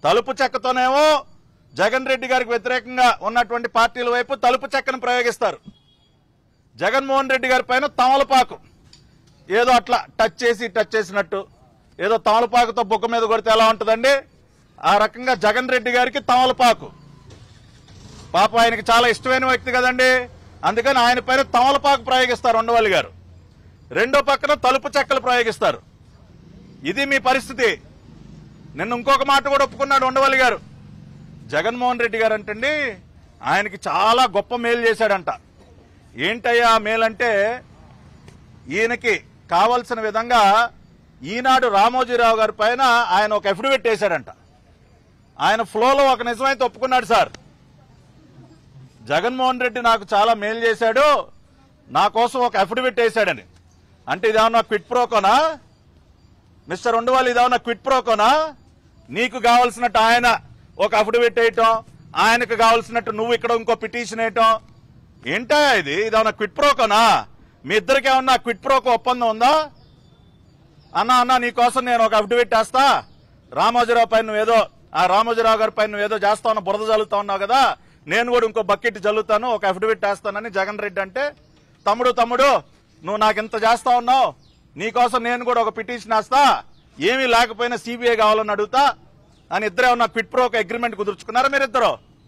తలుపు చెక్కతోనేమో జగన్ రెడ్డి గారికి వ్యతిరేకంగా ఉన్నటువంటి పార్టీల వైపు తలుపు చెక్కను ప్రయోగిస్తారు. జగన్మోహన్ రెడ్డి గారి పైన తమలపాకు ఏదో అట్లా టచ్ చేసినట్టు, ఏదో తమలపాకుతో బుగ్గ మీద కొడితే ఎలా ఉంటుందండి, ఆ రకంగా జగన్ రెడ్డి గారికి తమలపాకు. పాప ఆయనకి చాలా ఇష్టమైన వ్యక్తి కదండి, అందుకని ఆయన పైన తమలపాకు ప్రయోగిస్తారు ఉండవల్లి గారు. రెండో పక్కన తలుపు చెక్కలు ప్రయోగిస్తారు. ఇది మీ పరిస్థితి. నిన్న ఇంకొక మాట కూడా ఒప్పుకున్నాడు ఉండవల్లి గారు. జగన్మోహన్ రెడ్డి గారు అంటండి ఆయనకి చాలా గొప్ప మేలు చేశాడంట. ఏంటయ్యా మేలంటే, ఈయనకి కావలసిన విధంగా ఈనాడు రామోజీరావు గారి పైన ఆయన ఒక అఫిడవిట్ వేశాడంట. ఆయన ఫ్లోలో ఒక నిజమైతే ఒప్పుకున్నాడు, సార్ జగన్మోహన్ రెడ్డి నాకు చాలా మేలు చేశాడు, నా కోసం ఒక అఫిడవిట్ వేశాడని. అంటే ఇదేమన్నా క్విట్ ప్రోకోనా మిస్టర్ ఉండవల్లి, ఇదేమన్నా క్విట్ ప్రోకోనా? నీకు కావాల్సినట్టు ఆయన ఒక అఫిడవిట్ వేయటం, ఆయనకు కావాల్సినట్టు నువ్వు ఇక్కడ ఇంకో పిటిషన్ వేయటం, ఏంటా ఇదేమన్నా క్విట్ ప్రోకోనా? మీ ఇద్దరికి ఏమన్నా క్విట్ ప్రోకో ఒప్పందం ఉందా? అన్నా నీకోసం నేను ఒక అఫిడవిట్ వేస్తా, రామోజీరావు పైన నువ్వేదో ఆ రామోజీరావు గారి పైన నువ్వేదో చేస్తా ఉన్నావు, బురద జల్లుతా ఉన్నావు కదా, నేను కూడా ఇంకో బకెట్ జల్లుతాను, ఒక అఫిడవిట్ వేస్తానని జగన్ రెడ్డి అంటే, తమ్ముడు నువ్వు నాకు ఇంత చేస్తా ఉన్నావు, నీకోసం నేను కూడా ఒక పిటిషన్ వేస్తా, ఏమీ లేకపోయినా సిబిఐ కావాలని అడుగుతా అని ఇద్దరే ఉన్న క్విట్ ప్రోకో అగ్రిమెంట్ కుదుర్చుకున్నారా మీరిద్దరు?